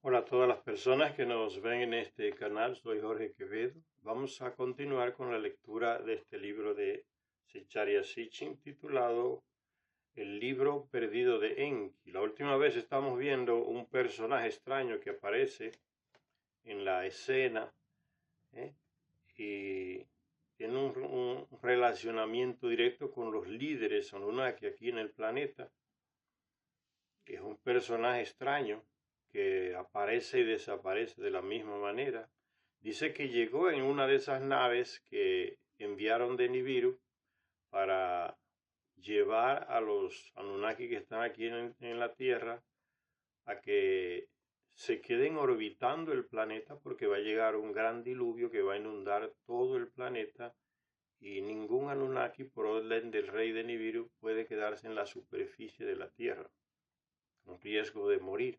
Hola a todas las personas que nos ven en este canal, soy Jorge Quevedo. Vamos a continuar con la lectura de este libro de Zecharia Sitchin titulado El libro perdido de Enki. La última vez estamos viendo un personaje extraño que aparece en la escena, ¿eh? Y tiene un relacionamiento directo con los líderes Anunnaki aquí en el planeta. Es un personaje extraño que aparece y desaparece de la misma manera. Dice que llegó en una de esas naves que enviaron de Nibiru para llevar a los Anunnaki que están aquí en la Tierra a que se queden orbitando el planeta porque va a llegar un gran diluvio que va a inundar todo el planeta y ningún Anunnaki por orden del rey de Nibiru puede quedarse en la superficie de la Tierra con riesgo de morir.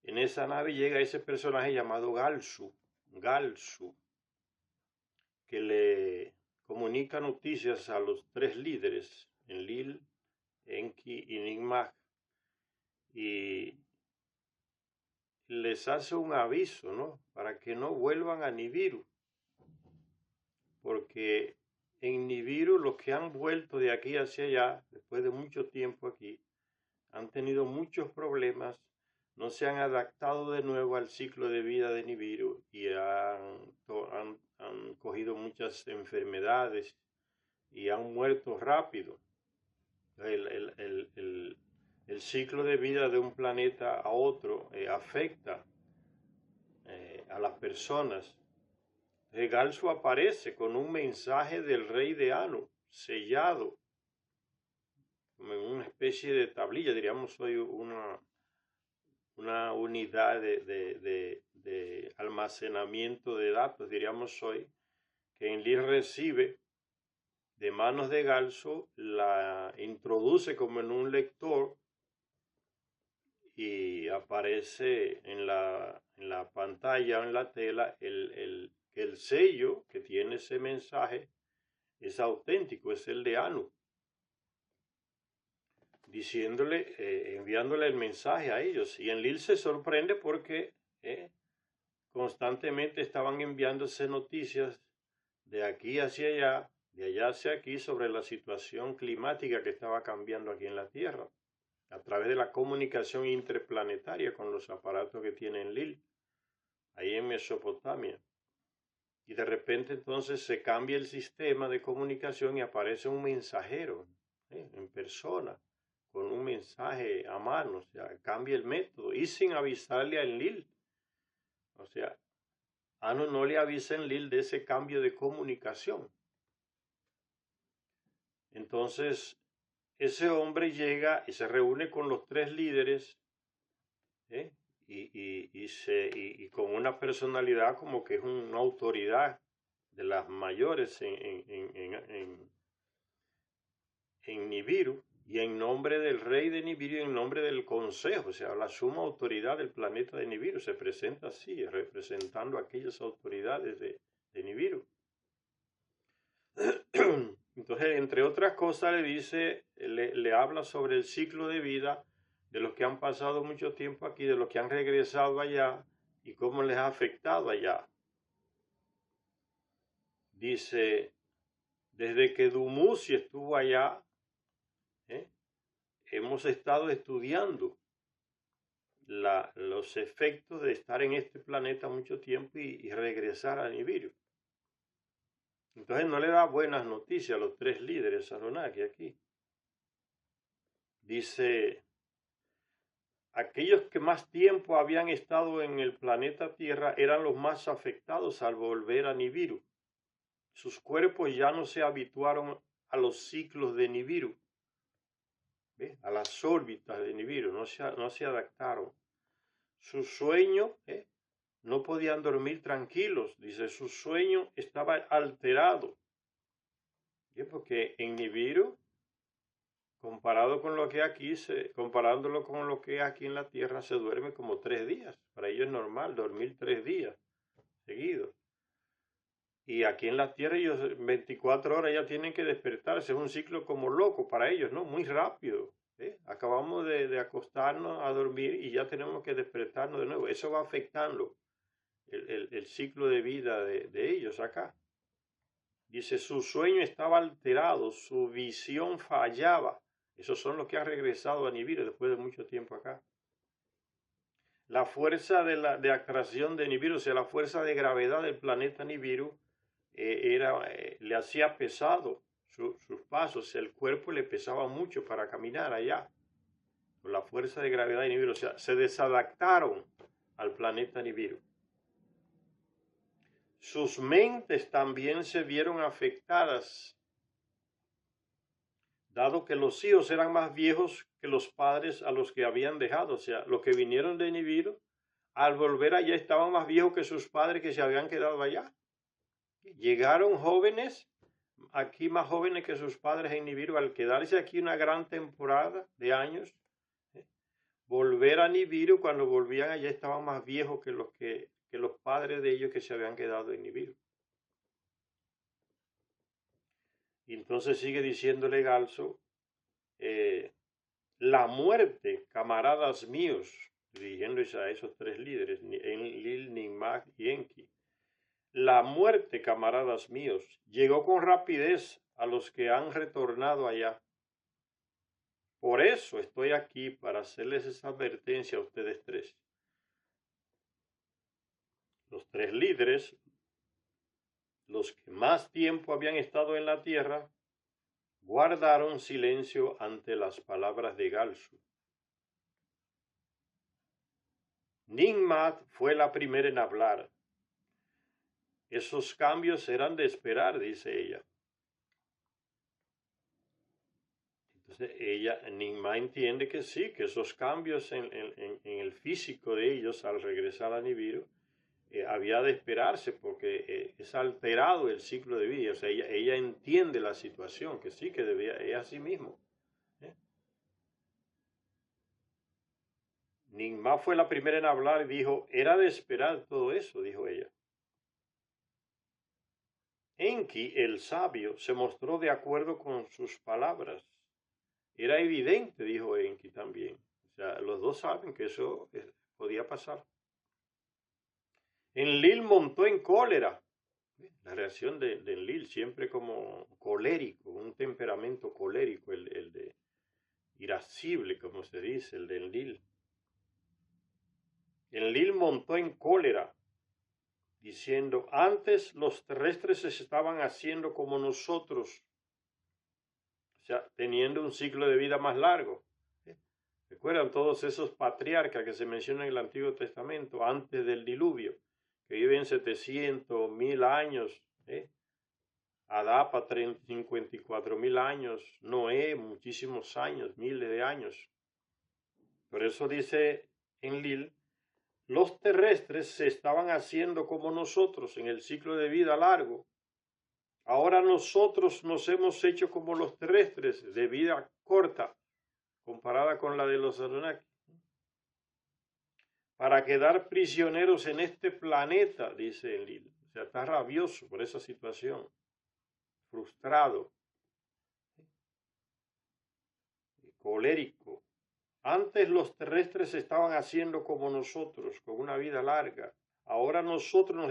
En esa nave llega ese personaje llamado Galsu, que le comunica noticias a los tres líderes, Enlil, Enki y Nigmag, y les hace un aviso, ¿no? Para que no vuelvan a Nibiru, porque en Nibiru los que han vuelto de aquí hacia allá, después de mucho tiempo aquí, han tenido muchos problemas, no se han adaptado de nuevo al ciclo de vida de Nibiru y han cogido muchas enfermedades y han muerto rápido. El ciclo de vida de un planeta a otro afecta a las personas. Galsu aparece con un mensaje del rey de Anu, sellado, como en una especie de tablilla, diríamos hoy una unidad de almacenamiento de datos, diríamos hoy, que Enlil recibe de manos de Galso, la introduce como en un lector y aparece en la pantalla o en la tela el sello que tiene ese mensaje es auténtico, es el de Anu, diciéndole, enviándole el mensaje a ellos. Y Enlil se sorprende porque constantemente estaban enviándose noticias de aquí hacia allá, de allá hacia aquí, sobre la situación climática que estaba cambiando aquí en la Tierra, a través de la comunicación interplanetaria con los aparatos que tiene Enlil, ahí en Mesopotamia. Y de repente entonces se cambia el sistema de comunicación y aparece un mensajero en persona, con un mensaje a mano, o sea, cambia el método y sin avisarle a Enlil. O sea, Anu no le avisa a Enlil de ese cambio de comunicación. Entonces, ese hombre llega y se reúne con los tres líderes ¿eh? y con una personalidad como que es una autoridad de las mayores en Nibiru, y en nombre del rey de Nibiru y en nombre del consejo, o sea, la suma autoridad del planeta de Nibiru, se presenta así, representando a aquellas autoridades de Nibiru. Entonces, entre otras cosas, le dice, le habla sobre el ciclo de vida de los que han pasado mucho tiempo aquí, de los que han regresado allá y cómo les ha afectado allá. Dice, desde que Dumuzi estuvo allá, hemos estado estudiando los efectos de estar en este planeta mucho tiempo y regresar a Nibiru. Entonces no le da buenas noticias a los tres líderes Anunnaki aquí. Dice, aquellos que más tiempo habían estado en el planeta Tierra eran los más afectados al volver a Nibiru. Sus cuerpos ya no se habituaron a los ciclos de Nibiru, ¿ves? A las órbitas de Nibiru, no se adaptaron. Su sueño, no podían dormir tranquilos, dice, su sueño estaba alterado. Porque en Nibiru, comparándolo con lo que aquí en la Tierra, se duerme como 3 días. Para ellos es normal dormir 3 días seguidos. Y aquí en la Tierra ellos 24 horas ya tienen que despertarse. Es un ciclo como loco para ellos, ¿no? Muy rápido. Acabamos de acostarnos a dormir y ya tenemos que despertarnos de nuevo. Eso va afectando el ciclo de vida de ellos acá. Dice, su sueño estaba alterado, su visión fallaba. Esos son los que han regresado a Nibiru después de mucho tiempo acá. La fuerza de atracción de Nibiru, o sea, la fuerza de gravedad del planeta Nibiru, le hacía pesado sus pasos. El cuerpo le pesaba mucho para caminar allá. Por la fuerza de gravedad de Nibiru, o sea, se desadaptaron al planeta Nibiru. Sus mentes también se vieron afectadas, dado que los hijos eran más viejos que los padres a los que habían dejado. O sea, los que vinieron de Nibiru, al volver allá estaban más viejos que sus padres que se habían quedado allá. Llegaron jóvenes, aquí más jóvenes que sus padres en Nibiru, al quedarse aquí una gran temporada de años. Volver a Nibiru, cuando volvían allá estaban más viejos que los padres de ellos que se habían quedado en Nibiru. Y entonces sigue diciéndole Galso, la muerte, camaradas míos, dirigiéndose a esos tres líderes, Enlil, Ninmah y Enki. La muerte, camaradas míos, llegó con rapidez a los que han retornado allá. Por eso estoy aquí, para hacerles esa advertencia a ustedes tres. Los tres líderes, los que más tiempo habían estado en la tierra, guardaron silencio ante las palabras de Galsu. Ninmah fue la primera en hablar. Esos cambios eran de esperar, dice ella. Entonces Ninmah entiende que sí, que esos cambios en el físico de ellos al regresar a Nibiru, había de esperarse porque es alterado el ciclo de vida. O sea, ella entiende la situación, que sí, que es así mismo. Ninmah fue la primera en hablar y dijo, era de esperar todo eso, dijo ella. Enki, el sabio, se mostró de acuerdo con sus palabras. Era evidente, dijo Enki también. O sea, los dos saben que eso podía pasar. Enlil montó en cólera. La reacción de Enlil, siempre como colérico, un temperamento colérico, el de irascible, como se dice, el de Enlil. Enlil montó en cólera, diciendo, antes los terrestres se estaban haciendo como nosotros, o sea, teniendo un ciclo de vida más largo. ¿Recuerdan todos esos patriarcas que se mencionan en el Antiguo Testamento antes del diluvio, que viven 700, 1000 años? Adapa, 54.000 años, Noé, muchísimos años, miles de años. Por eso dice Enlil, los terrestres se estaban haciendo como nosotros en el ciclo de vida largo. Ahora nosotros nos hemos hecho como los terrestres de vida corta, comparada con la de los Anunnaki, para quedar prisioneros en este planeta, dice Enlil. O sea, está rabioso por esa situación, frustrado, colérico. Antes los terrestres se estaban haciendo como nosotros, con una vida larga. Ahora nosotros nos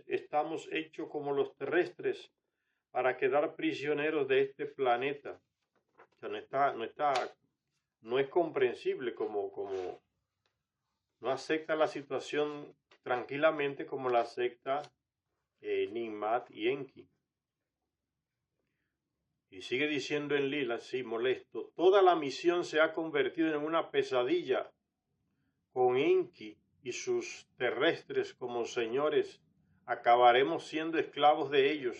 estamos hechos como los terrestres para quedar prisioneros de este planeta. O sea, no es comprensible como no acepta la situación tranquilamente como la acepta Ninmah y Enki. Y sigue diciendo Enlil, así molesto, toda la misión se ha convertido en una pesadilla. Con Enki y sus terrestres como señores, acabaremos siendo esclavos de ellos.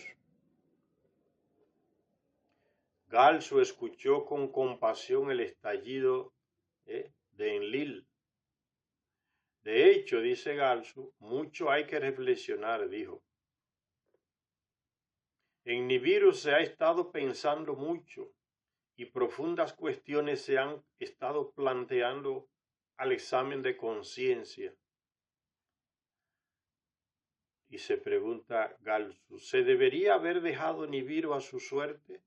Galsu escuchó con compasión el estallido de Enlil. De hecho, dice Galsu, mucho hay que reflexionar, dijo. En Nibiru se ha estado pensando mucho y profundas cuestiones se han estado planteando al examen de conciencia. Y se pregunta Galsu, ¿se debería haber dejado Nibiru a su suerte?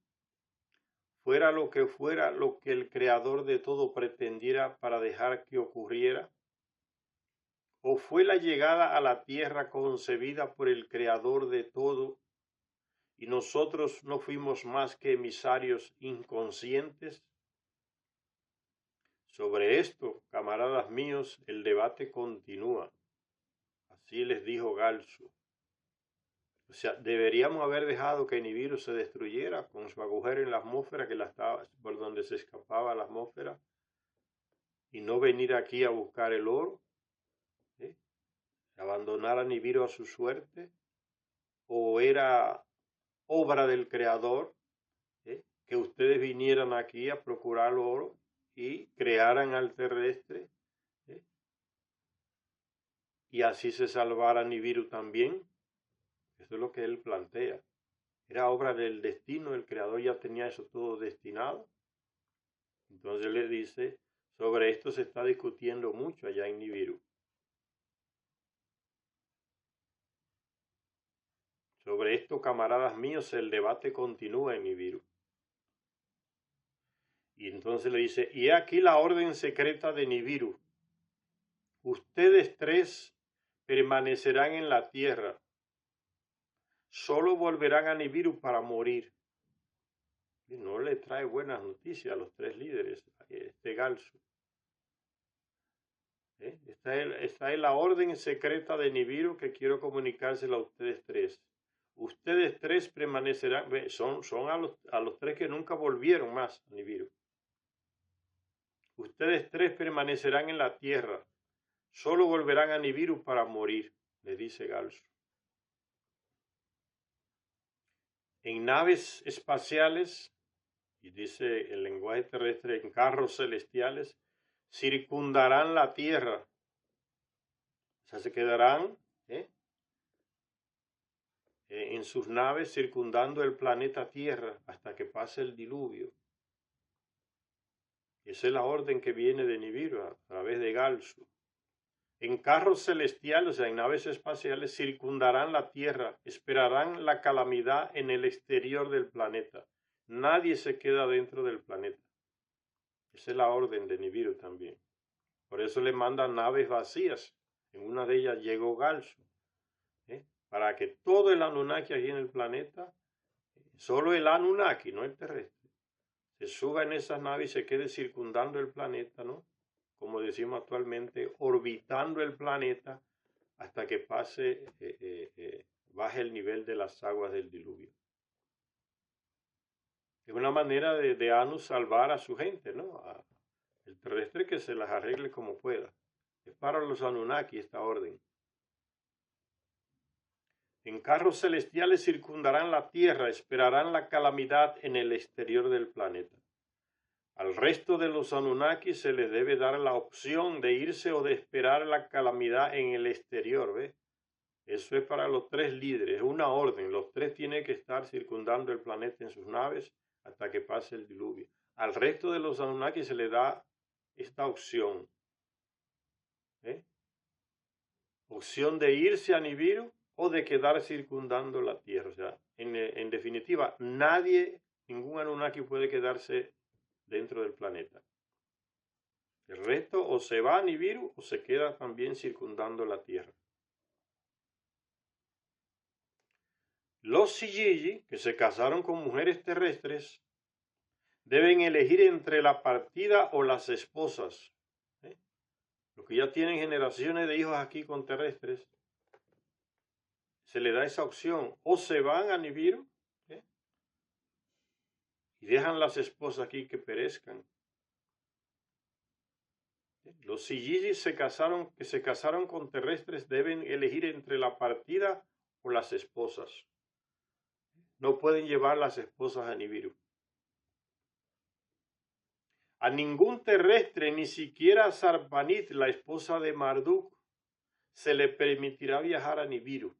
fuera lo que el Creador de todo pretendiera para dejar que ocurriera, o fue la llegada a la tierra concebida por el Creador de todo, y nosotros no fuimos más que emisarios inconscientes. Sobre esto, camaradas míos, el debate continúa. Así les dijo Galso. O sea, deberíamos haber dejado que Nibiru se destruyera con su agujero en la atmósfera, por donde se escapaba la atmósfera, y no venir aquí a buscar el oro, ¿eh? Abandonar a Nibiru a su suerte, o era obra del Creador, que ustedes vinieran aquí a procurar oro y crearan al terrestre, y así se salvara Nibiru también. Eso es lo que él plantea. Era obra del destino, el Creador ya tenía eso todo destinado. Entonces le dice, sobre esto se está discutiendo mucho allá en Nibiru. Sobre esto, camaradas míos, el debate continúa en Nibiru. Y entonces le dice, y aquí la orden secreta de Nibiru. Ustedes tres permanecerán en la tierra. Solo volverán a Nibiru para morir. Y no le trae buenas noticias a los tres líderes, este Galso. Esta es la orden secreta de Nibiru que quiero comunicársela a ustedes tres. Ustedes tres permanecerán, son a los tres que nunca volvieron más a Nibiru. Ustedes tres permanecerán en la tierra. Solo volverán a Nibiru para morir, le dice Galso. En naves espaciales, y dice el lenguaje terrestre, en carros celestiales, circundarán la tierra. O sea, se quedarán en sus naves circundando el planeta Tierra hasta que pase el diluvio. Esa es la orden que viene de Nibiru a través de Galso. En carros celestiales, o sea, en naves espaciales, circundarán la Tierra, esperarán la calamidad en el exterior del planeta. Nadie se queda dentro del planeta. Esa es la orden de Nibiru también. Por eso le mandan naves vacías. En una de ellas llegó Galso. Para que todo el Anunnaki aquí en el planeta, solo el Anunnaki, no el terrestre, se suba en esas naves y se quede circundando el planeta, ¿no? Como decimos actualmente, orbitando el planeta hasta que pase, baje el nivel de las aguas del diluvio. Es una manera de Anu salvar a su gente, ¿no? El terrestre que se las arregle como pueda. Es para los Anunnaki esta orden. En carros celestiales circundarán la tierra, esperarán la calamidad en el exterior del planeta. Al resto de los Anunnaki se les debe dar la opción de irse o de esperar la calamidad en el exterior, ¿ves? Eso es para los tres líderes, es una orden. Los tres tienen que estar circundando el planeta en sus naves hasta que pase el diluvio. Al resto de los Anunnaki se les da esta opción. Opción de irse a Nibiru o de quedar circundando la Tierra. O sea, en definitiva, ningún Anunnaki puede quedarse dentro del planeta. El resto o se va a Nibiru o se queda también circundando la Tierra. Los Sijiji, que se casaron con mujeres terrestres, deben elegir entre la partida o las esposas. Los que ya tienen generaciones de hijos aquí con terrestres, se le da esa opción. O se van a Nibiru y dejan las esposas aquí que perezcan. Los Sijiji que se casaron con terrestres deben elegir entre la partida o las esposas. No pueden llevar las esposas a Nibiru. A ningún terrestre, ni siquiera a Sarpanit, la esposa de Marduk, se le permitirá viajar a Nibiru.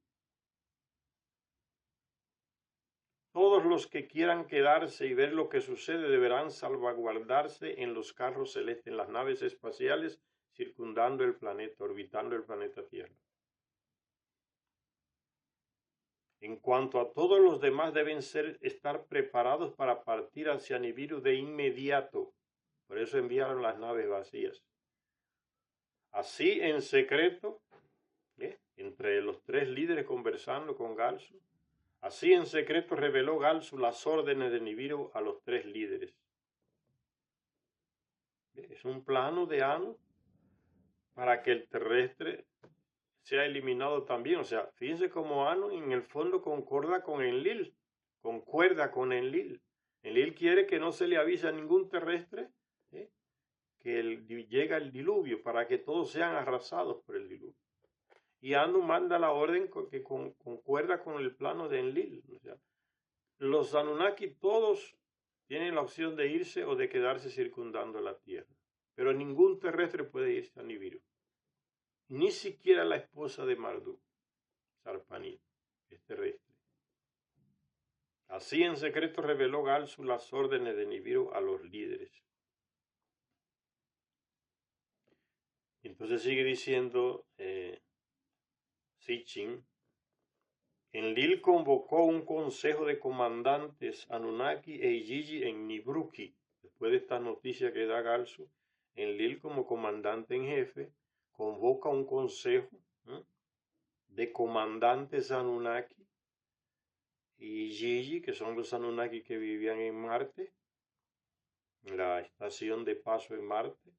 Todos los que quieran quedarse y ver lo que sucede deberán salvaguardarse en los carros celestes, en las naves espaciales, circundando el planeta, orbitando el planeta Tierra. En cuanto a todos los demás, deben estar preparados para partir hacia Nibiru de inmediato. Por eso enviaron las naves vacías. Así en secreto, entre los tres líderes conversando con Galsu, así en secreto reveló Galsu las órdenes de Nibiru a los tres líderes. Es un plano de Anu para que el terrestre sea eliminado también. O sea, fíjense cómo Anu en el fondo concuerda con Enlil. Enlil quiere que no se le avise a ningún terrestre que llega el diluvio, para que todos sean arrasados por el diluvio. Y Anu manda la orden que concuerda con el plano de Enlil. O sea, los Anunnaki todos tienen la opción de irse o de quedarse circundando la Tierra. Pero ningún terrestre puede irse a Nibiru. Ni siquiera la esposa de Marduk, Sarpanit, es terrestre. Así en secreto reveló Galsu las órdenes de Nibiru a los líderes. Entonces sigue diciendo Sitchin, Enlil convocó un consejo de comandantes Anunnaki e Igigi en Nibruki. Después de esta noticia que da Galsu, Enlil como comandante en jefe convoca un consejo de comandantes Anunnaki y Igigi, que son los Anunnaki que vivían en Marte, en la estación de paso en Marte.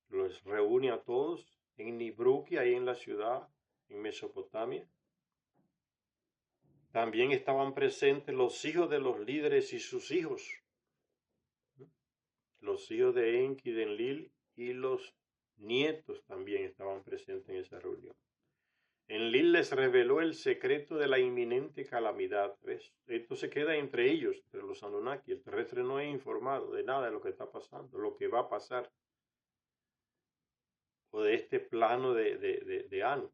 Los reúne a todos en Nibruki, ahí en la ciudad, en Mesopotamia. También estaban presentes los hijos de los líderes y sus hijos, los hijos de Enki, de Enlil, y los nietos también estaban presentes en esa reunión. Enlil les reveló el secreto de la inminente calamidad. ¿Ves? Esto se queda entre ellos, entre los Anunnaki. El terrestre no es informado de nada de lo que está pasando, lo que va a pasar, o de este plano de Anu.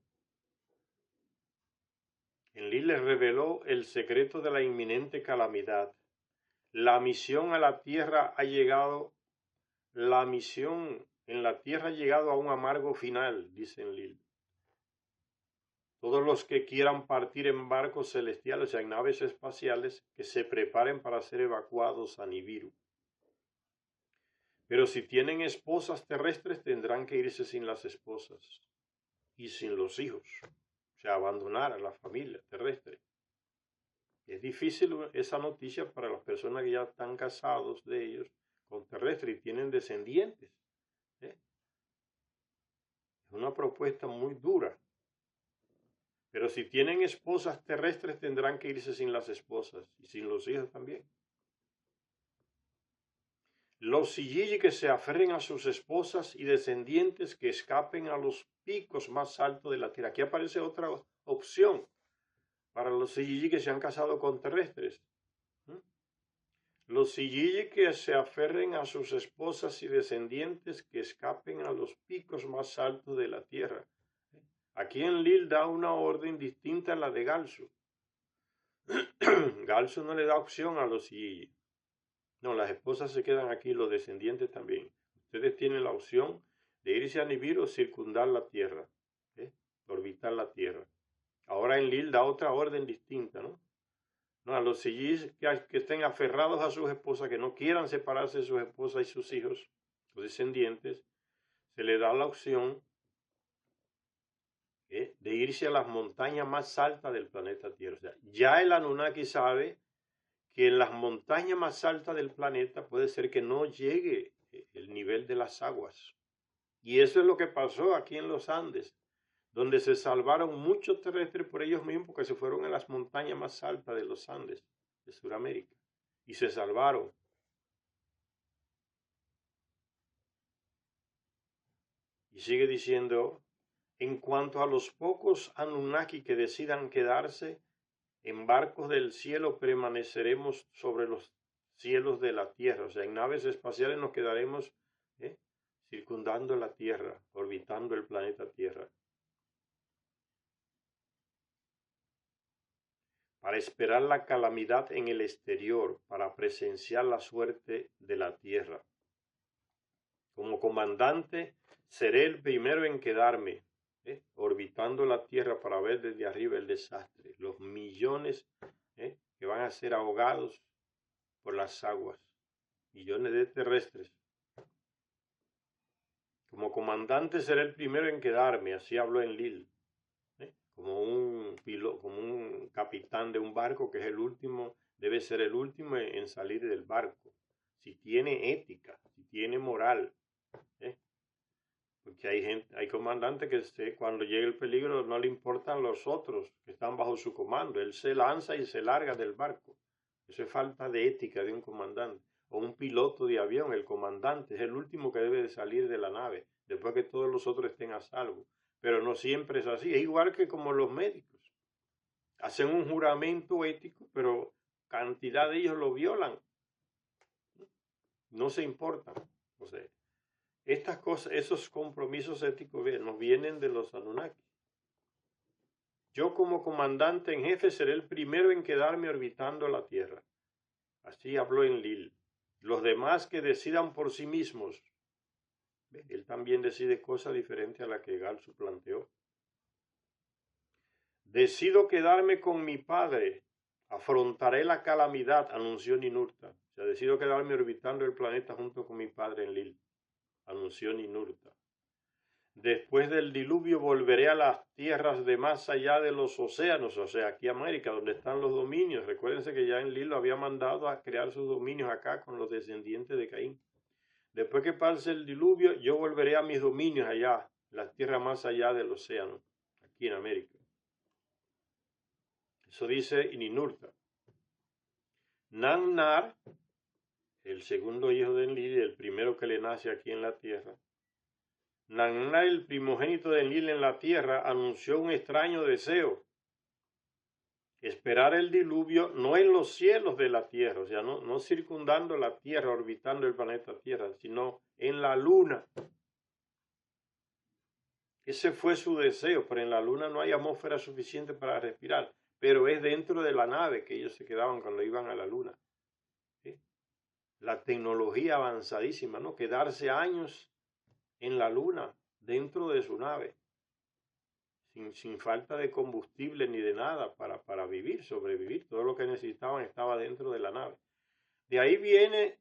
Enlil les reveló el secreto de la inminente calamidad. La misión a la Tierra ha llegado, la misión en la Tierra ha llegado a un amargo final, dice Enlil. Todos los que quieran partir en barcos celestiales, o sea, en naves espaciales, que se preparen para ser evacuados a Nibiru. Pero si tienen esposas terrestres, tendrán que irse sin las esposas y sin los hijos, o sea, abandonar a la familia terrestre. Es difícil esa noticia para las personas que ya están casados de ellos con terrestres y tienen descendientes. Es una propuesta muy dura. Pero si tienen esposas terrestres, tendrán que irse sin las esposas y sin los hijos también. Los Igigi que se aferren a sus esposas y descendientes que escapen a los picos más altos de la tierra. Aquí aparece otra opción para los Igigi que se han casado con terrestres. Los Igigi que se aferren a sus esposas y descendientes que escapen a los picos más altos de la tierra. Aquí Enlil da una orden distinta a la de Galsu. Galsu no le da opción a los Igigi. No, las esposas se quedan aquí, los descendientes también. Ustedes tienen la opción de irse a Nibiru o circundar la tierra, orbitar la tierra. Ahora Enlil da otra orden distinta, ¿no? No, a los Igigi que estén aferrados a sus esposas, que no quieran separarse de sus esposas y sus hijos, los descendientes, se le da la opción de irse a las montañas más altas del planeta Tierra. O sea, ya el Anunnaki sabe que en las montañas más altas del planeta puede ser que no llegue el nivel de las aguas. Y eso es lo que pasó aquí en los Andes, donde se salvaron muchos terrestres por ellos mismos porque se fueron a las montañas más altas de los Andes, de Sudamérica, y se salvaron. Y sigue diciendo, en cuanto a los pocos Anunnaki que decidan quedarse, en barcos del cielo permaneceremos sobre los cielos de la tierra. O sea, en naves espaciales nos quedaremos circundando la tierra, orbitando el planeta Tierra. Para esperar la calamidad en el exterior, para presenciar la suerte de la tierra. Como comandante, seré el primero en quedarme. orbitando la Tierra para ver desde arriba el desastre, los millones que van a ser ahogados por las aguas, millones de terrestres. Como comandante seré el primero en quedarme, así habló Enlil, como un capitán de un barco que es el último, debe ser el último en salir del barco, si tiene ética, si tiene moral, porque hay comandantes que cuando llega el peligro no le importan los otros que están bajo su comando, él se lanza y se larga del barco. Eso es falta de ética de un comandante. O un piloto de avión, el comandante es el último que debe de salir de la nave, después que todos los otros estén a salvo. Pero no siempre es así, es igual que como los médicos. Hacen un juramento ético, pero cantidad de ellos lo violan. No se importan. O sea, estas cosas, esos compromisos éticos nos vienen de los Anunnaki. Yo como comandante en jefe seré el primero en quedarme orbitando la Tierra. Así habló Enlil. Los demás que decidan por sí mismos. Él también decide cosas diferentes a las que Galsu planteó. Decido quedarme con mi padre. Afrontaré la calamidad, anunció Ninurta. O sea, decido quedarme orbitando el planeta junto con mi padre Enlil, anunció Ninurta. Después del diluvio volveré a las tierras de más allá de los océanos, o sea, aquí América, donde están los dominios. Recuérdense que ya Enlil lo había mandado a crear sus dominios acá con los descendientes de Caín. Después que pase el diluvio, yo volveré a mis dominios allá, las tierras más allá del océano, aquí en América. Eso dice Ninurta. Nannar, el segundo hijo de Enlil, el primero que le nace aquí en la tierra, Nannar, el primogénito de Enlil en la tierra, anunció un extraño deseo. Esperar el diluvio no en los cielos de la tierra, o sea, no circundando la tierra, orbitando el planeta Tierra, sino en la luna. Ese fue su deseo, pero en la luna no hay atmósfera suficiente para respirar, pero es dentro de la nave que ellos se quedaban cuando iban a la luna. ¿Sí? La tecnología avanzadísima, ¿no? Quedarse años en la luna, dentro de su nave, sin falta de combustible ni de nada para vivir, sobrevivir. Todo lo que necesitaban estaba dentro de la nave. De ahí viene,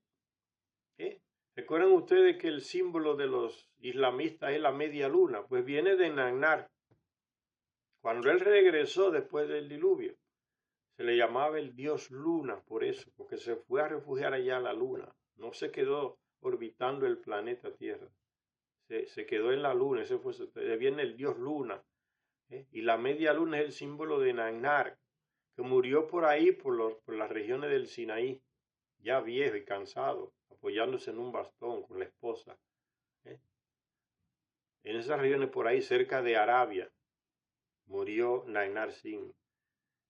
¿recuerdan ustedes que el símbolo de los islamistas es la media luna? Pues viene de Nannar. Cuando él regresó después del diluvio, se le llamaba el dios luna por eso, porque se fue a refugiar allá a la luna. No se quedó orbitando el planeta Tierra. Se quedó en la luna, de viene el dios luna. Y la media luna es el símbolo de Nannar, que murió por ahí, por las regiones del Sinaí, ya viejo y cansado, apoyándose en un bastón con la esposa. En esas regiones por ahí, cerca de Arabia, murió Nannar Singh.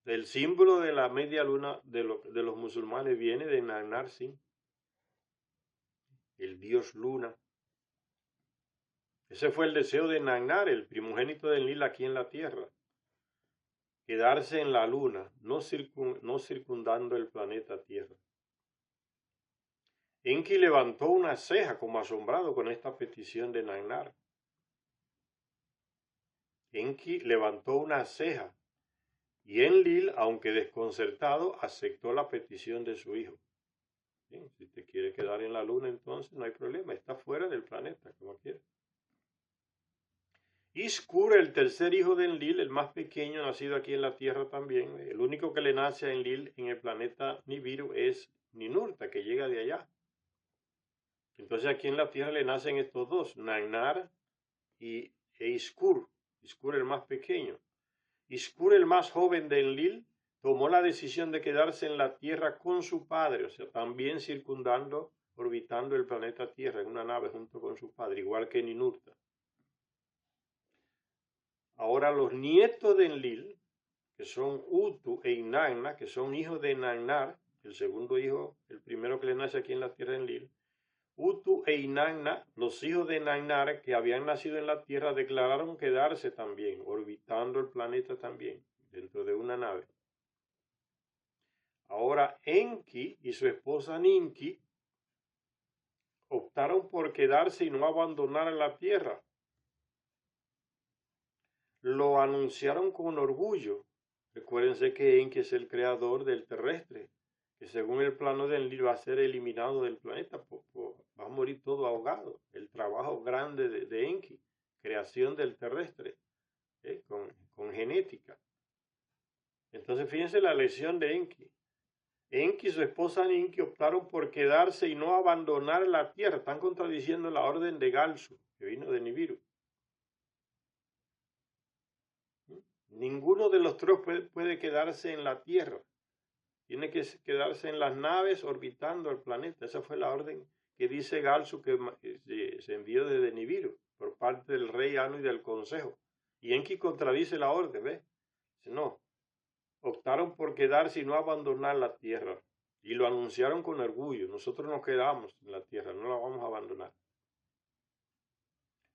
El símbolo de la media luna de los musulmanes viene de Nannar Singh, el dios luna. Ese fue el deseo de Nannar, el primogénito de Enlil aquí en la tierra. Quedarse en la luna, no circundando el planeta Tierra. Enki levantó una ceja como asombrado con esta petición de Nannar. Enki levantó una ceja y Enlil, aunque desconcertado, aceptó la petición de su hijo. Bien, si te quiere quedar en la luna, entonces no hay problema, está fuera del planeta, como quiera. Iskur, el tercer hijo de Enlil, el más pequeño, nacido aquí en la Tierra también, el único que le nace a Enlil en el planeta Nibiru es Ninurta, que llega de allá. Entonces aquí en la Tierra le nacen estos dos, Nannar e Iskur. Iskur el más pequeño. Iskur, el más joven de Enlil, tomó la decisión de quedarse en la Tierra con su padre, o sea, también circundando, orbitando el planeta Tierra en una nave junto con su padre, igual que Ninurta. Ahora los nietos de Enlil, que son Utu e Inanna, que son hijos de Nannar, el segundo hijo, el primero que le nace aquí en la tierra de Enlil, Utu e Inanna, los hijos de Nannar que habían nacido en la tierra, declararon quedarse también, orbitando el planeta también, dentro de una nave. Ahora Enki y su esposa Ninki optaron por quedarse y no abandonar la tierra. lo anunciaron con orgullo. Recuérdense que Enki es el creador del terrestre, que según el plano de Enlil va a ser eliminado del planeta, va a morir todo ahogado. El trabajo grande de Enki, creación del terrestre, con genética. Entonces fíjense la lección de Enki. Enki y su esposa Ninki optaron por quedarse y no abandonar la tierra. Están contradiciendo la orden de Galsu, que vino de Nibiru. Ninguno de los tres puede quedarse en la tierra. Tiene que quedarse en las naves orbitando el planeta. Esa fue la orden que dice Galsu que se envió desde Nibiru por parte del rey Anu y del consejo. Y Enki contradice la orden, ¿ves? No, optaron por quedarse y no abandonar la tierra. Y lo anunciaron con orgullo. Nosotros nos quedamos en la tierra, no la vamos a abandonar.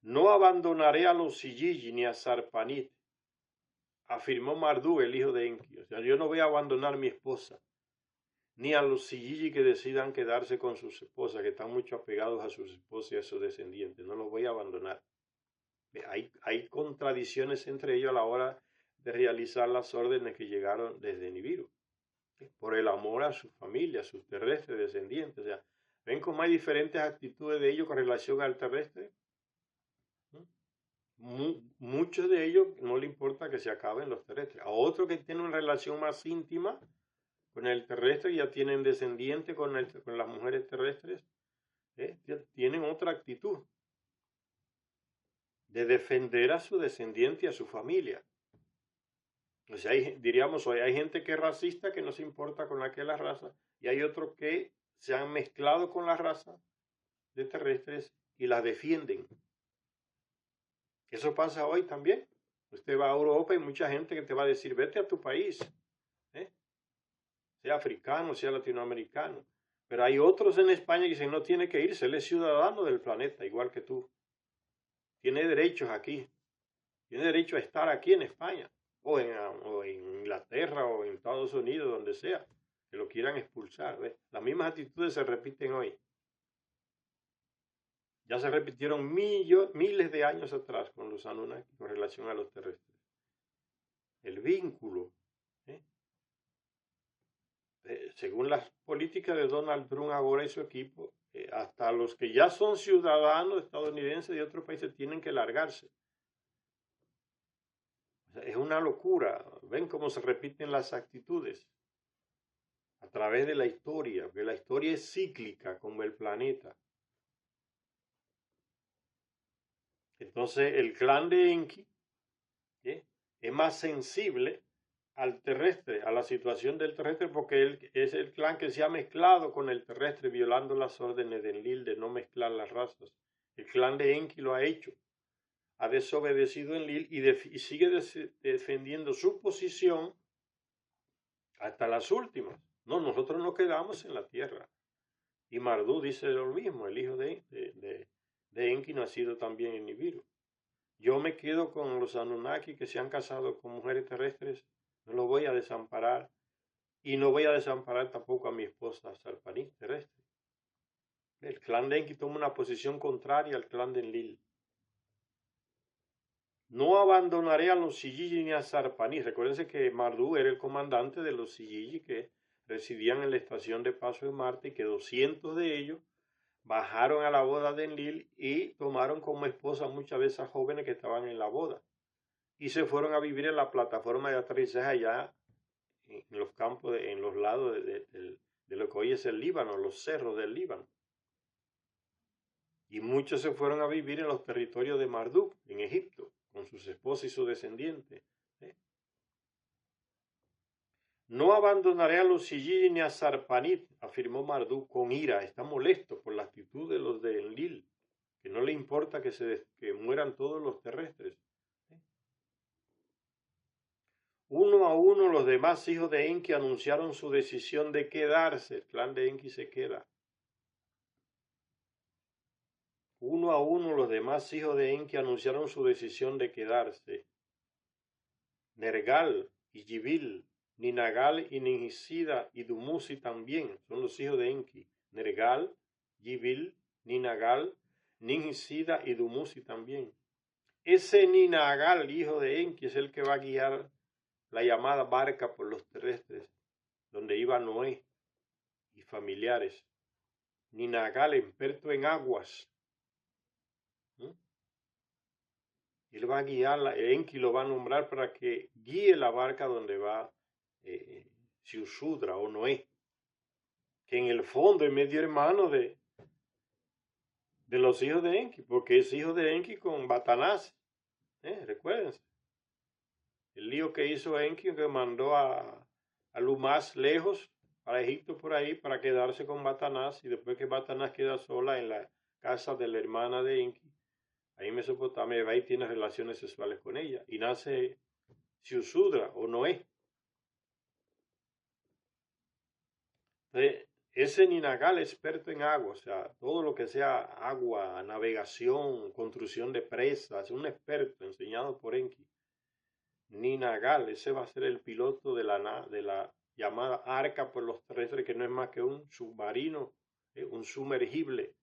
No abandonaré a los Silliji ni a Sarpanit, afirmó Marduk, el hijo de Enki. O sea, yo no voy a abandonar a mi esposa, ni a los Silliji que decidan quedarse con sus esposas, que están mucho apegados a sus esposas y a sus descendientes. No los voy a abandonar. Hay contradicciones entre ellos a la hora de realizar las órdenes que llegaron desde Nibiru, por el amor a su familia, a sus terrestres descendientes. O sea, ven cómo hay diferentes actitudes de ellos con relación al terrestre. Muchos de ellos no le importa que se acaben los terrestres. A otros que tienen una relación más íntima con el terrestre, ya tienen descendientes con las mujeres terrestres, ya tienen otra actitud de defender a su descendiente y a su familia. O sea, diríamos hoy, hay gente que es racista, que no se importa con aquella raza, y hay otros que se han mezclado con la raza de terrestres y la defienden. Eso pasa hoy también. Usted va a Europa y mucha gente que te va a decir, vete a tu país, sea africano, sea latinoamericano. Pero hay otros en España que dicen, no tiene que irse, él es ciudadano del planeta, igual que tú. Tiene derechos aquí. Tiene derecho a estar aquí en España, o en Inglaterra, o en Estados Unidos, donde sea, que lo quieran expulsar. ¿Ves? Las mismas actitudes se repiten hoy. Ya se repitieron miles de años atrás con los Anunnaki con relación a los terrestres. El vínculo, según las políticas de Donald Trump ahora y su equipo, hasta los que ya son ciudadanos estadounidenses de otros países tienen que largarse. O sea, es una locura. Ven cómo se repiten las actitudes a través de la historia, porque la historia es cíclica como el planeta. Entonces el clan de Enki es más sensible al terrestre, a la situación del terrestre, porque él es el clan que se ha mezclado con el terrestre, violando las órdenes de Enlil de no mezclar las razas. El clan de Enki lo ha hecho, ha desobedecido a Enlil y sigue defendiendo su posición hasta las últimas. No, nosotros nos quedamos en la tierra. Y Marduk dice lo mismo, el hijo de Enki, nacido también en Nibiru. Yo me quedo con los Anunnaki que se han casado con mujeres terrestres, no los voy a desamparar y no voy a desamparar tampoco a mi esposa Sarpanit terrestre. El clan de Enki toma una posición contraria al clan de Enlil. No abandonaré a los Silliji ni a Sarpanit. Recuérdense que Marduk era el comandante de los Silliji que residían en la estación de paso de Marte y que 200 de ellos bajaron a la boda de Enlil y tomaron como esposa muchas veces a jóvenes que estaban en la boda. Y se fueron a vivir en la plataforma de aterrizaje allá en los campos, en los lados de lo que hoy es el Líbano, los cerros del Líbano. Y muchos se fueron a vivir en los territorios de Marduk, en Egipto, con sus esposas y sus descendientes. No abandonaré a los Silliji ni a Sarpanit, afirmó Marduk con ira. Está molesto por la actitud de los de Enlil, que no le importa que mueran todos los terrestres. Uno a uno los demás hijos de Enki anunciaron su decisión de quedarse. El clan de Enki se queda. Uno a uno los demás hijos de Enki anunciaron su decisión de quedarse. Nergal y Yibil, Ninagal y Ningisida y Dumuzi también son los hijos de Enki. Nergal, Yibil, Ninagal, Ningisida y Dumuzi también. ese Ninagal, hijo de Enki, es el que va a guiar la llamada barca por los terrestres, donde iba Noé y familiares. Ninagal, experto en aguas. Él va a guiarla, Enki lo va a nombrar para que guíe la barca donde va Siusudra o Noé, que en el fondo es medio hermano de los hijos de Enki, porque es hijo de Enki con Batanás. Recuérdense. El lío que hizo Enki, que mandó a Lumás lejos, para Egipto por ahí, para quedarse con Batanás, y después que Batanás queda sola en la casa de la hermana de Enki, ahí en Mesopotamia, va y tiene relaciones sexuales con ella, y nace Siusudra o Noé. Entonces, ese Ninagal experto en agua, o sea, todo lo que sea agua, navegación, construcción de presas, un experto enseñado por Enki. Ninagal, ese va a ser el piloto de la llamada arca por los terrestres, que no es más que un submarino, un sumergible,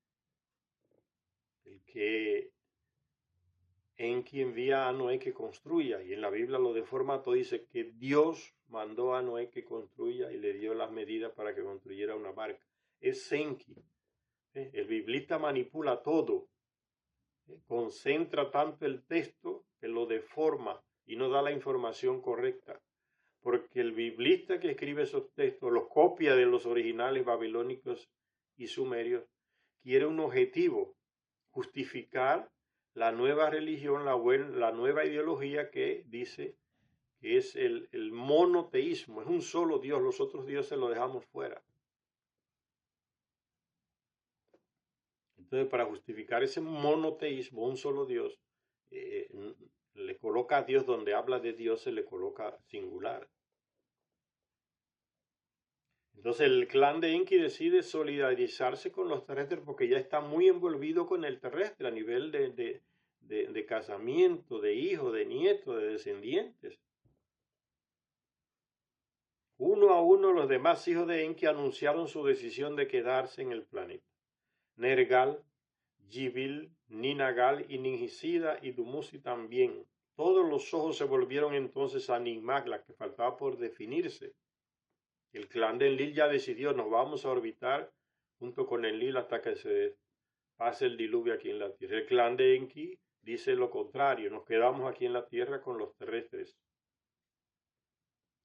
el que Enki envía a Noé que construya, y en la Biblia lo de formato dice que Dios mandó a Noé que construya y le dio las medidas para que construyera una barca. Es Enki. El biblista manipula todo, concentra tanto el texto que lo deforma y no da la información correcta, porque el biblista que escribe esos textos los copia de los originales babilónicos y sumerios, quiere un objetivo: justificar la nueva religión, la nueva ideología que dice que es el monoteísmo, es un solo Dios, los otros dioses los dejamos fuera. Entonces, para justificar ese monoteísmo, un solo Dios, le coloca a Dios donde habla de Dios, se le coloca singular. Entonces el clan de Enki decide solidarizarse con los terrestres porque ya está muy envolvido con el terrestre a nivel de casamiento, de hijos, de nietos, de descendientes. Uno a uno los demás hijos de Enki anunciaron su decisión de quedarse en el planeta. Nergal, Gibil, Ninagal y Ningisida y Dumuzi también. Todos los ojos se volvieron entonces a Ninmag, la que faltaba por definirse. El clan de Enlil ya decidió, nos vamos a orbitar junto con Enlil hasta que se pase el diluvio aquí en la Tierra. El clan de Enki dice lo contrario, nos quedamos aquí en la Tierra con los terrestres.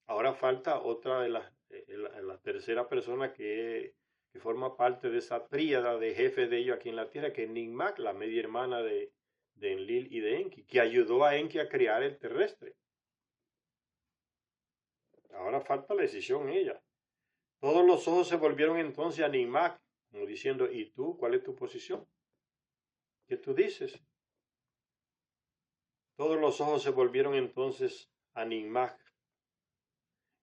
Ahora falta otra de la tercera persona que forma parte de esa tríada de jefes de ellos aquí en la Tierra, que es Ninmag, la media hermana de Enlil y de Enki, que ayudó a Enki a crear el terrestre. Ahora falta la decisión ella. Todos los ojos se volvieron entonces a Ninmag, como diciendo, ¿y tú? ¿Cuál es tu posición? ¿Qué tú dices? Todos los ojos se volvieron entonces a Ninmag,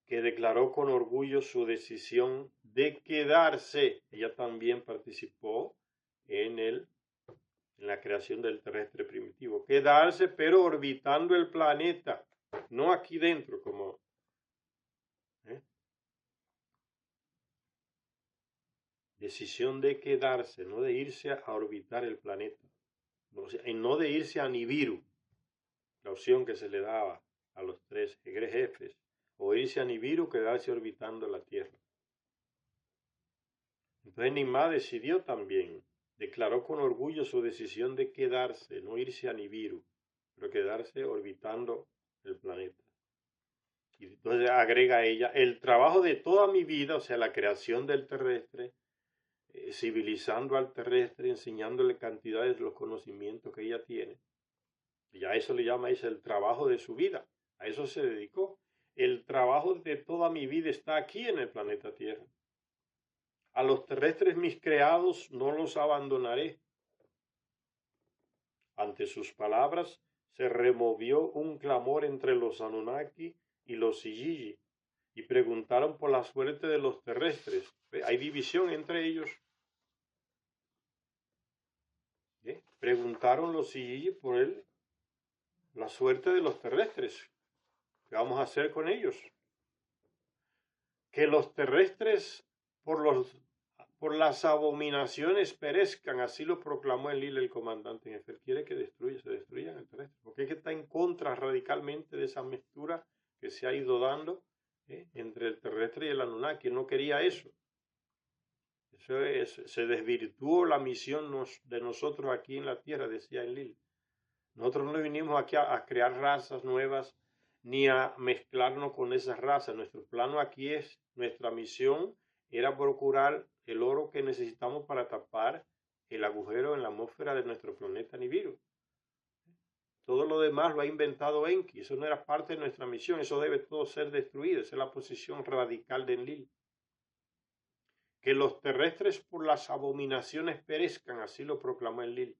que declaró con orgullo su decisión de quedarse. Ella también participó en la creación del terrestre primitivo. Quedarse, pero orbitando el planeta, no aquí dentro, como... Decisión de quedarse, no de irse a orbitar el planeta. No de irse a Nibiru, la opción que se le daba a los tres jefes, o irse a Nibiru, quedarse orbitando la Tierra. Entonces Nimá decidió también, declaró con orgullo su decisión de quedarse, no irse a Nibiru, pero quedarse orbitando el planeta. Y entonces agrega ella, el trabajo de toda mi vida, o sea, la creación del terrestre, civilizando al terrestre, enseñándole cantidades de los conocimientos que ella tiene. Y a eso le llama ella el trabajo de su vida. A eso se dedicó. El trabajo de toda mi vida está aquí en el planeta Tierra. A los terrestres mis creados no los abandonaré. Ante sus palabras se removió un clamor entre los Anunnaki y los Sijiji y preguntaron por la suerte de los terrestres. Hay división entre ellos. Preguntaron los Sijiji por la suerte de los terrestres. ¿Qué vamos a hacer con ellos? Que los terrestres, por los por las abominaciones perezcan, así lo proclamó Enlil, el comandante en jefe. Él quiere que se destruyan el terrestre, porque es que está en contra radicalmente de esa mezcla que se ha ido dando entre el terrestre y el Anunnaki. Él no quería eso. Se desvirtuó la misión de nosotros aquí en la tierra, decía Enlil. Nosotros no vinimos aquí a crear razas nuevas ni a mezclarnos con esas razas. Nuestro plano aquí es, nuestra misión era procurar el oro que necesitamos para tapar el agujero en la atmósfera de nuestro planeta Nibiru. Todo lo demás lo ha inventado Enki. Eso no era parte de nuestra misión. Eso debe todo ser destruido. Esa es la posición radical de Enlil. Que los terrestres por las abominaciones perezcan, así lo proclamó Enlil.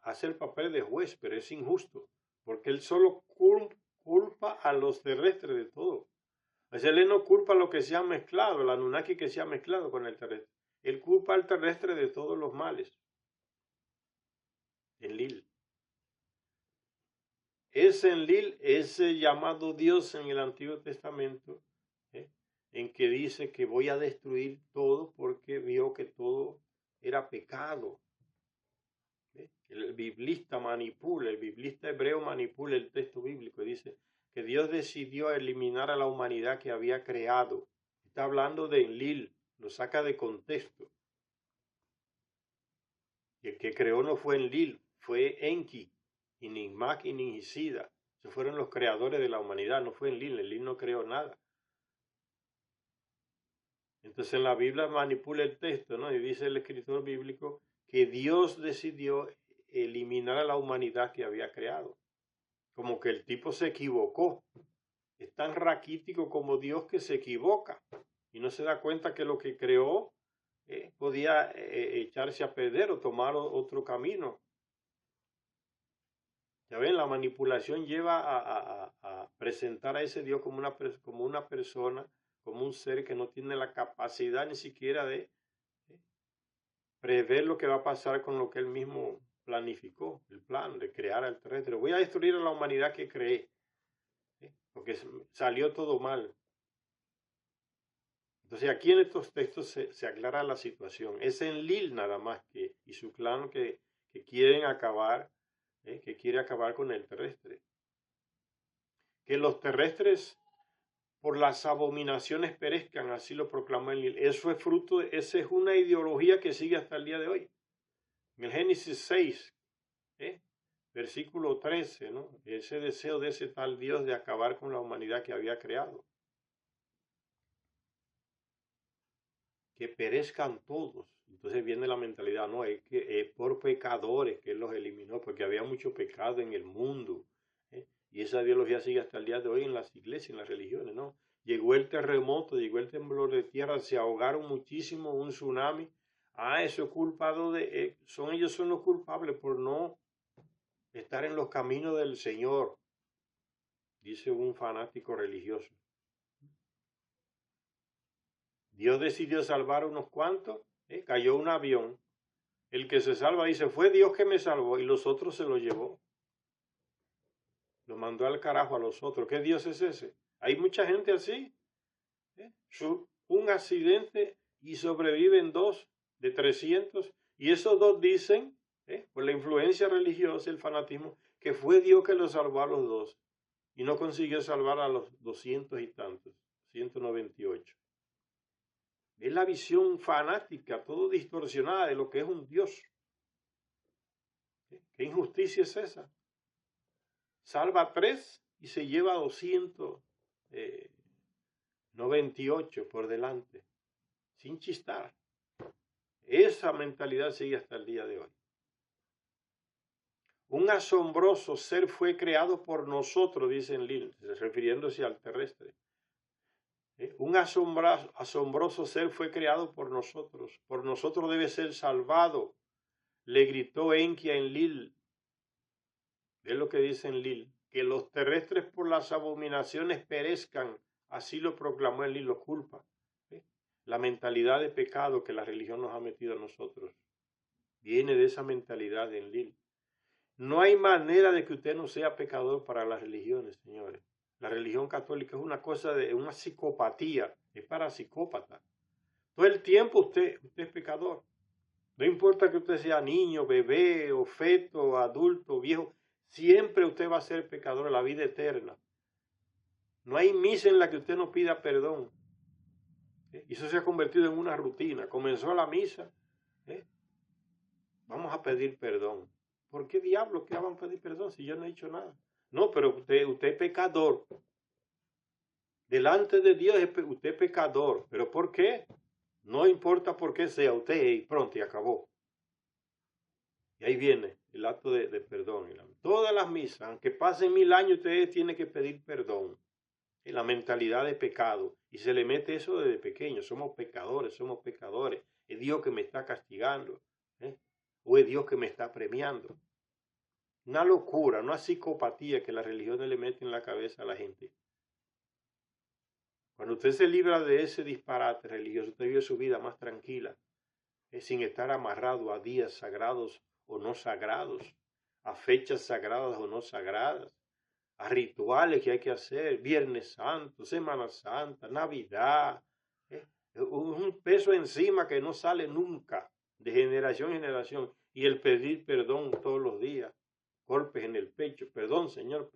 Hace el papel de juez, pero es injusto, porque él solo culpa a los terrestres de todo. Él no culpa a lo que se ha mezclado, el Anunnaki que se ha mezclado con el terrestre. Él culpa al terrestre de todos los males. Enlil. Es Enlil, ese llamado Dios en el Antiguo Testamento, en que dice que voy a destruir todo porque vio que todo era pecado. El biblista hebreo manipula el texto bíblico y dice que Dios decidió eliminar a la humanidad que había creado. Está hablando de Enlil, lo saca de contexto. Y el que creó no fue Enlil, fue Enki, y Ninmak y Ningisida. Esos fueron los creadores de la humanidad, no fue Enlil. Enlil no creó nada. Entonces en la Biblia manipula el texto, ¿no? Y dice el escritor bíblico que Dios decidió eliminar a la humanidad que había creado. Como que el tipo se equivocó. Es tan raquítico como Dios que se equivoca y no se da cuenta que lo que creó podía echarse a perder o tomar otro camino. Ya ven, la manipulación lleva a presentar a ese Dios como una persona, como un ser que no tiene la capacidad ni siquiera de prever lo que va a pasar con lo que él mismo planificó, el plan de crear al terrestre. Voy a destruir a la humanidad que creé, porque salió todo mal. Entonces aquí en estos textos se aclara la situación. Es Enlil nada más y su clan que quieren acabar, que quiere acabar con el terrestre. Que los terrestres por las abominaciones perezcan, así lo proclamó Enlil. Eso es esa es una ideología que sigue hasta el día de hoy. En el Génesis 6, versículo 13, ¿no? Ese deseo de ese tal Dios de acabar con la humanidad que había creado. Que perezcan todos. Entonces viene la mentalidad, no, es que es por pecadores que él los eliminó, porque había mucho pecado en el mundo. Y esa ideología sigue hasta el día de hoy en las iglesias, en las religiones, ¿no? Llegó el terremoto, llegó el temblor de tierra, se ahogaron muchísimo, un tsunami. Eso es culpado ellos son los culpables por no estar en los caminos del Señor, dice un fanático religioso. Dios decidió salvar unos cuantos, cayó un avión. El que se salva dice, fue Dios que me salvó, y los otros se lo llevó. Lo mandó al carajo a los otros. ¿Qué Dios es ese? Hay mucha gente así. Un accidente y sobreviven 2 de 300. Y esos 2 dicen, por la influencia religiosa, el fanatismo, que fue Dios que los salvó a los 2. Y no consiguió salvar a los 200 y tantos, 198. Es la visión fanática, todo distorsionada de lo que es un Dios. ¿Qué injusticia es esa? Salva a 3 y se lleva a 298 por delante, sin chistar. Esa mentalidad sigue hasta el día de hoy. Un asombroso ser fue creado por nosotros, dice Enlil, refiriéndose al terrestre. Un asombroso ser fue creado por nosotros debe ser salvado, le gritó Enki a Enlil. Es lo que dice Enlil, que los terrestres por las abominaciones perezcan, así lo proclamó Enlil, lo culpa. La mentalidad de pecado que la religión nos ha metido a nosotros viene de esa mentalidad de Enlil. No hay manera de que usted no sea pecador para las religiones, señores. La religión católica es una cosa de una psicopatía, es para psicópatas. Todo el tiempo usted es pecador. No importa que usted sea niño, bebé, o feto, adulto, viejo, siempre usted va a ser pecador, la vida eterna. No hay misa en la que usted no pida perdón. Y eso se ha convertido en una rutina. Comenzó la misa, vamos a pedir perdón. ¿Por qué diablos que van a pedir perdón si yo no he hecho nada? No, pero usted es pecador. Delante de Dios usted es pecador. ¿Pero por qué? No importa por qué sea, usted y pronto y acabó. Y ahí viene el acto de perdón. Todas las misas, aunque pasen 1000 años, usted tiene que pedir perdón. En la mentalidad de pecado. Y se le mete eso desde pequeño. Somos pecadores, somos pecadores. Es Dios que me está castigando. O es Dios que me está premiando. Una locura, una psicopatía que las religiones le meten en la cabeza a la gente. Cuando usted se libra de ese disparate religioso, usted vive su vida más tranquila, sin estar amarrado a días sagrados o no sagrados, a fechas sagradas o no sagradas, a rituales que hay que hacer, Viernes Santo, Semana Santa, Navidad, un peso encima que no sale nunca, de generación en generación, y el pedir perdón todos los días, golpes en el pecho, perdón Señor,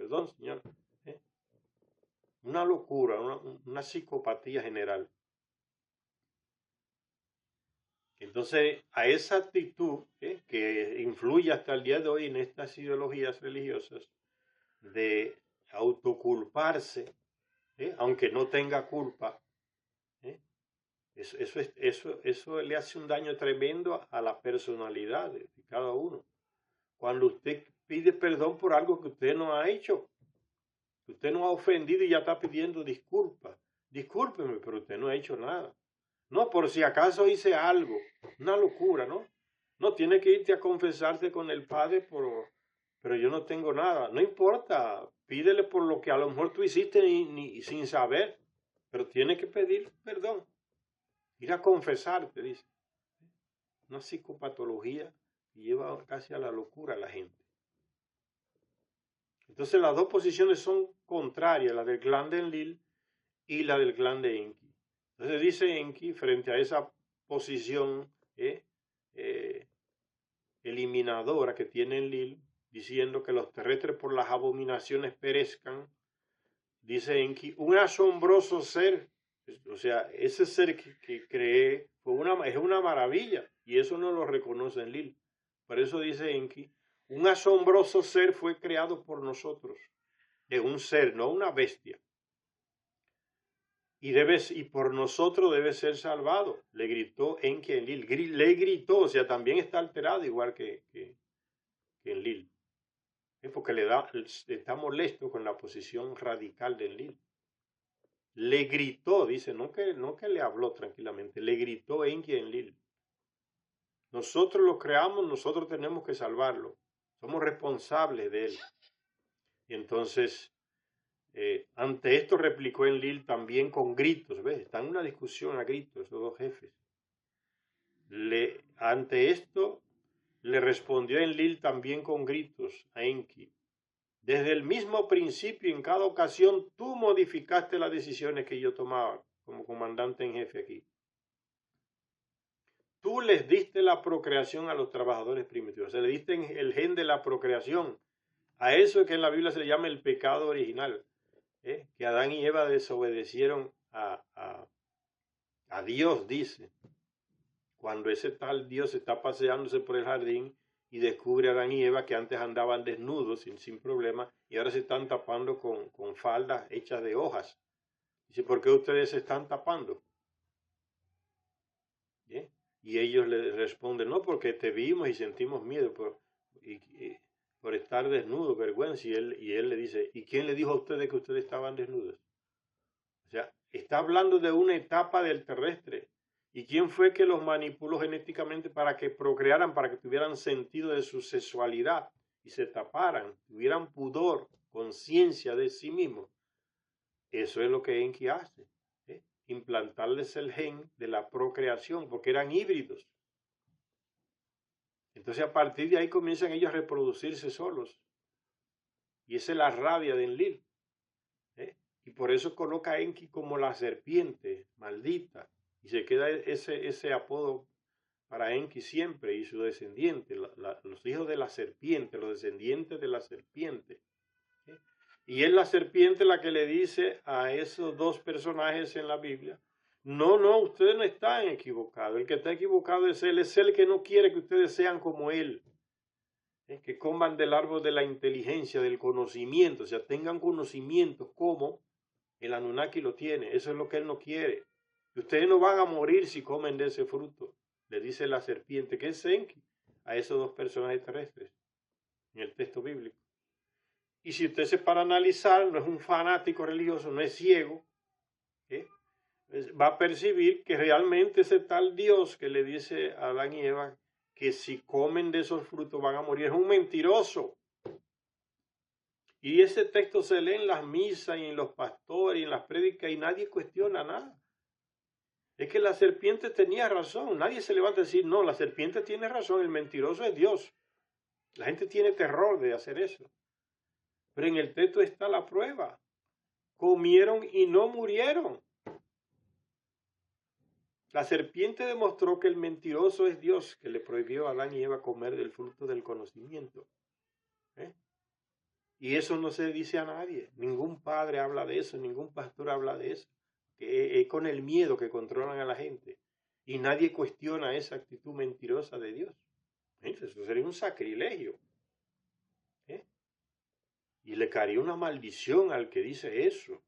una locura, una psicopatía general. Entonces, a esa actitud que influye hasta el día de hoy en estas ideologías religiosas de autoculparse, aunque no tenga culpa, eso le hace un daño tremendo a la personalidad de cada uno. Cuando usted pide perdón por algo que usted no ha hecho, que usted no ha ofendido y ya está pidiendo disculpas. Discúlpeme, pero usted no ha hecho nada. No, por si acaso hice algo. Una locura, ¿no? No, tiene que irte a confesarte con el Padre, pero yo no tengo nada. No importa, pídele por lo que a lo mejor tú hiciste ni sin saber, pero tiene que pedir perdón. Ir a confesarte, dice. Una psicopatología que lleva casi a la locura a la gente. Entonces las dos posiciones son contrarias, la del clan de Enlil y la del clan de Enki. Entonces dice Enki, frente a esa posición eliminadora que tiene Enlil, diciendo que los terrestres por las abominaciones perezcan, dice Enki, un asombroso ser, o sea, ese ser que cree es una maravilla, y eso no lo reconoce Enlil. Por eso dice Enki, un asombroso ser fue creado por nosotros, de un ser, no una bestia. Y por nosotros debe ser salvado, le gritó Enki a Enlil. Le gritó, o sea, también está alterado igual que Enlil. Es porque está molesto con la posición radical de Enlil. Le gritó, dice, no que le habló tranquilamente, le gritó Enki a Enlil. Nosotros lo creamos, nosotros tenemos que salvarlo. Somos responsables de él. Y entonces, ante esto replicó Enlil también con gritos. ¿Ves? Está en una discusión a gritos, esos dos jefes. Ante esto, le respondió Enlil también con gritos a Enki. Desde el mismo principio, en cada ocasión, tú modificaste las decisiones que yo tomaba como comandante en jefe aquí. Tú les diste la procreación a los trabajadores primitivos. Se le diste el gen de la procreación. A eso es que en la Biblia se le llama el pecado original. Que Adán y Eva desobedecieron a Dios, dice. Cuando ese tal Dios está paseándose por el jardín y descubre a Adán y Eva que antes andaban desnudos sin problema y ahora se están tapando con faldas hechas de hojas. Dice, ¿por qué ustedes se están tapando? ¿Bien? Y ellos le responden, no, porque te vimos y sentimos miedo por estar desnudos, vergüenza. Y él le dice, ¿y quién le dijo a ustedes que ustedes estaban desnudos? O sea, está hablando de una etapa del terrestre. ¿Y quién fue que los manipuló genéticamente para que procrearan, para que tuvieran sentido de su sexualidad y se taparan, tuvieran pudor, conciencia de sí mismos? Eso es lo que Enki hace, implantarles el gen de la procreación, porque eran híbridos. Entonces a partir de ahí comienzan ellos a reproducirse solos. Y esa es la rabia de Enlil. Y por eso coloca a Enki como la serpiente maldita. Y se queda ese apodo para Enki siempre y su descendiente, los hijos de la serpiente, los descendientes de la serpiente. ¿Sí? Y es la serpiente la que le dice a esos dos personajes en la Biblia, no, ustedes no están equivocados, el que está equivocado es el que no quiere que ustedes sean como él. Que coman del árbol de la inteligencia, del conocimiento, o sea, tengan conocimiento como el Anunnaki lo tiene, eso es lo que él no quiere. Y ustedes no van a morir si comen de ese fruto, le dice la serpiente, que es Enki, a esos dos personajes terrestres, en el texto bíblico. Y si usted se para analizar, no es un fanático religioso, no es ciego, va a percibir que realmente ese tal Dios que le dice a Adán y Eva que si comen de esos frutos van a morir, es un mentiroso. Y ese texto se lee en las misas y en los pastores y en las prédicas y nadie cuestiona nada. Es que la serpiente tenía razón. Nadie se levanta a decir, no, la serpiente tiene razón, el mentiroso es Dios. La gente tiene terror de hacer eso. Pero en el texto está la prueba. Comieron y no murieron. La serpiente demostró que el mentiroso es Dios, que le prohibió a Adán y Eva comer del fruto del conocimiento. Y eso no se dice a nadie. Ningún padre habla de eso, ningún pastor habla de eso. Que es con el miedo que controlan a la gente. Y nadie cuestiona esa actitud mentirosa de Dios. Eso sería un sacrilegio. Y le caería una maldición al que dice eso.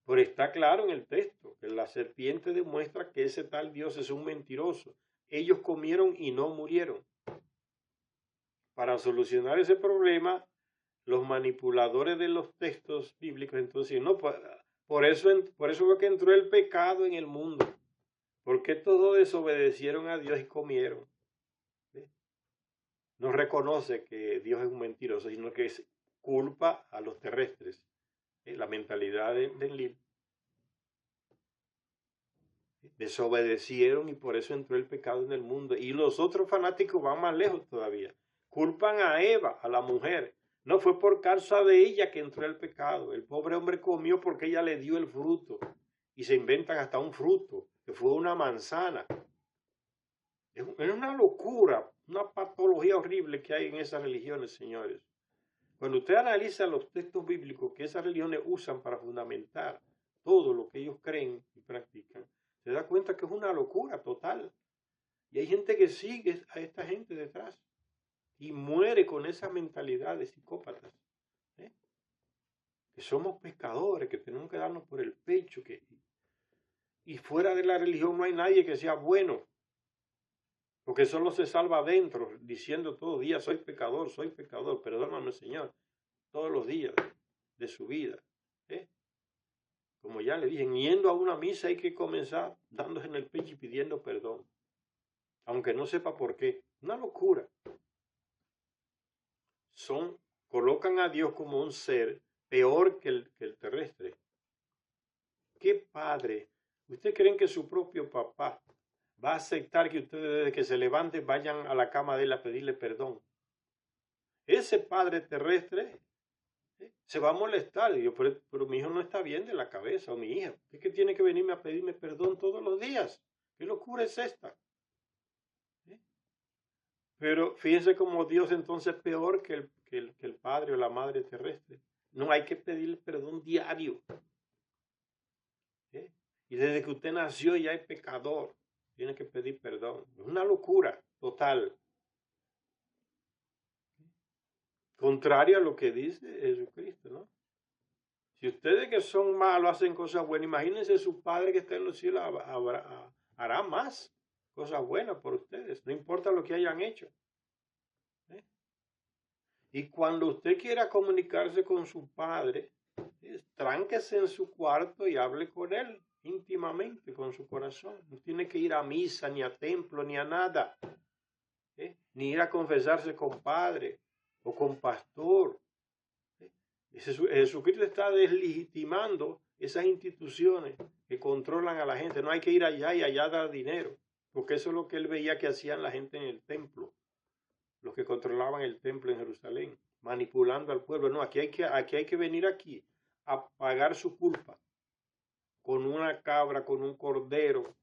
Pero está claro en el texto que la serpiente demuestra que ese tal Dios es un mentiroso. Ellos comieron y no murieron. Para solucionar ese problema, los manipuladores de los textos bíblicos entonces no, por eso fue que entró el pecado en el mundo, porque todos desobedecieron a Dios y comieron. No reconoce que Dios es un mentiroso, sino que es culpa a los terrestres, la mentalidad de Enlil. Desobedecieron y por eso entró el pecado en el mundo. Y los otros fanáticos van más lejos todavía. Culpan a Eva, a la mujer. No fue por causa de ella que entró el pecado. El pobre hombre comió porque ella le dio el fruto. Y se inventan hasta un fruto, que fue una manzana. Es una locura, una patología horrible que hay en esas religiones, señores. Cuando usted analiza los textos bíblicos que esas religiones usan para fundamentar todo lo que ellos creen y practican, se da cuenta que es una locura total. Y hay gente que sigue a esta gente detrás y muere con esa mentalidad de psicópatas. Que somos pecadores, que tenemos que darnos por el pecho. Y fuera de la religión no hay nadie que sea bueno. Porque solo se salva adentro, diciendo todos los días, soy pecador, perdóname Señor, todos los días de su vida. Como ya le dije, yendo a una misa hay que comenzar dándose en el pecho y pidiendo perdón. Aunque no sepa por qué. Una locura. Colocan a Dios como un ser peor que el terrestre. ¿Qué padre? ¿Ustedes creen que su propio papá va a aceptar que ustedes desde que se levanten vayan a la cama de él a pedirle perdón? Ese padre terrestre se va a molestar. Y yo, pero mi hijo no está bien de la cabeza, o mi hija. ¿Es que tiene que venirme a pedirme perdón todos los días? ¿Qué locura es esta? Pero fíjense cómo Dios entonces es peor que el padre o la madre terrestre. No hay que pedirle perdón diario. Y desde que usted nació ya es pecador. Tiene que pedir perdón. Es una locura total. Contrario a lo que dice Jesucristo, ¿no? Si ustedes que son malos hacen cosas buenas, imagínense su Padre que está en los cielos hará más cosas buenas por ustedes. No importa lo que hayan hecho. Y cuando usted quiera comunicarse con su Padre, tránquese en su cuarto y hable con Él íntimamente, con su corazón. No tiene que ir a misa, ni a templo, ni a nada. Ni ir a confesarse con Padre o con pastor. Jesucristo está deslegitimando esas instituciones que controlan a la gente. No hay que ir allá y allá dar dinero, porque eso es lo que él veía que hacían la gente en el templo. Los que controlaban el templo en Jerusalén, manipulando al pueblo. No, aquí hay que venir aquí a pagar su culpa con una cabra, con un cordero,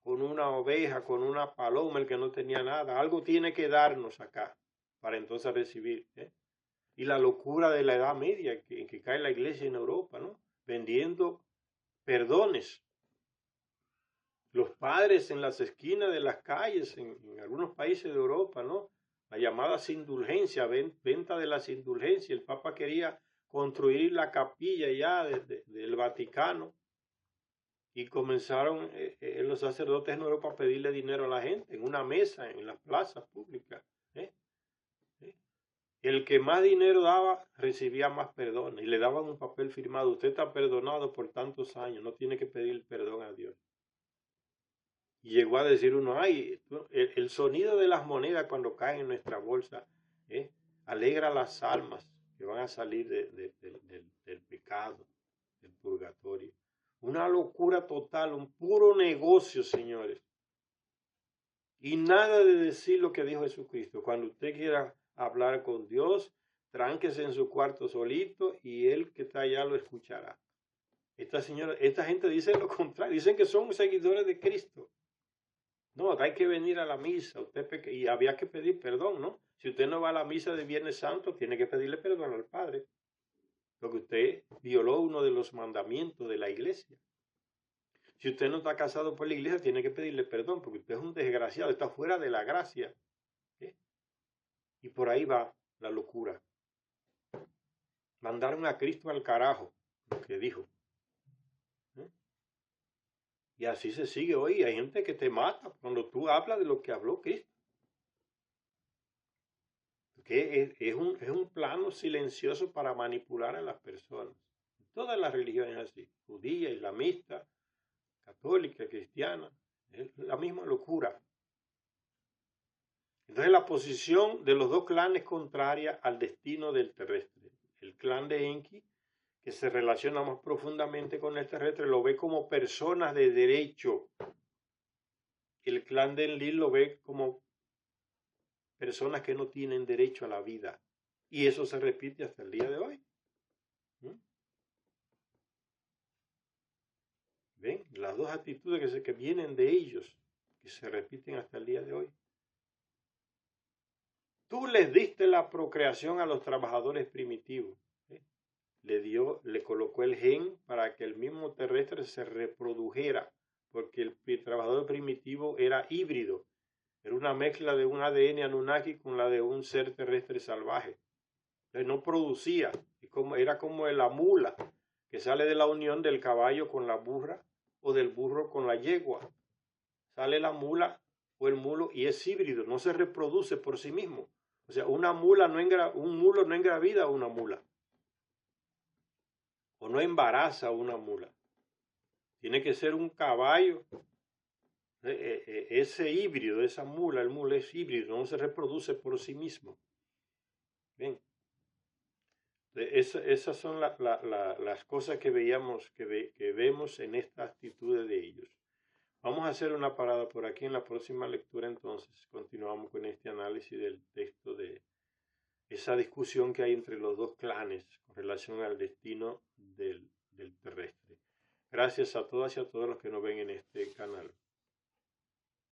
con una oveja, con una paloma, el que no tenía nada. Algo tiene que darnos acá para entonces recibir. Y la locura de la Edad Media en que cae la iglesia en Europa, ¿no? Vendiendo perdones. Los padres en las esquinas de las calles, en algunos países de Europa, ¿no? La llamada indulgencia, venta de las indulgencias. El Papa quería construir la capilla ya del Vaticano y comenzaron los sacerdotes en Europa a pedirle dinero a la gente en una mesa, en las plazas públicas. El que más dinero daba recibía más perdón y le daban un papel firmado. Usted está perdonado por tantos años, no tiene que pedir perdón a Dios. Y llegó a decir uno, ay, el sonido de las monedas cuando caen en nuestra bolsa alegra las almas que van a salir del pecado, del purgatorio. Una locura total, un puro negocio, señores. Y nada de decir lo que dijo Jesucristo. Cuando usted quiera hablar con Dios, tránquese en su cuarto solito y él que está allá lo escuchará. Esta gente dice lo contrario, dicen que son seguidores de Cristo. No, hay que venir a la misa, y había que pedir perdón, ¿no? Si usted no va a la misa de Viernes Santo, tiene que pedirle perdón al Padre, porque usted violó uno de los mandamientos de la iglesia. Si usted no está casado por la iglesia, tiene que pedirle perdón, porque usted es un desgraciado, está fuera de la gracia. Y por ahí va la locura. Mandaron a Cristo al carajo, lo que dijo. Y así se sigue hoy. Hay gente que te mata cuando tú hablas de lo que habló Cristo. Que es un plano silencioso para manipular a las personas. Todas las religiones así, judía, islamista, católica, cristiana, es la misma locura. Entonces la posición de los dos clanes contraria al destino del terrestre. El clan de Enki, que se relaciona más profundamente con el terrestre, lo ve como personas de derecho. El clan de Enlil lo ve como personas que no tienen derecho a la vida. Y eso se repite hasta el día de hoy. ¿Ven? Las dos actitudes que vienen de ellos, que se repiten hasta el día de hoy. Tú les diste la procreación a los trabajadores primitivos. Le colocó el gen para que el mismo terrestre se reprodujera, porque el trabajador primitivo era híbrido. Era una mezcla de un ADN Anunnaki con la de un ser terrestre salvaje. Entonces no producía, era como la mula, que sale de la unión del caballo con la burra o del burro con la yegua. Sale la mula o el mulo y es híbrido, no se reproduce por sí mismo. O sea, un mulo no engravida a una mula. O no embaraza a una mula. Tiene que ser un caballo. Ese híbrido, esa mula, el mulo es híbrido, no se reproduce por sí mismo. Bien. Esas son las cosas que vemos en esta actitud de ellos. Vamos a hacer una parada por aquí. En la próxima lectura entonces continuamos con este análisis del texto de esa discusión que hay entre los dos clanes con relación al destino del terrestre. Gracias a todas y a todos los que nos ven en este canal.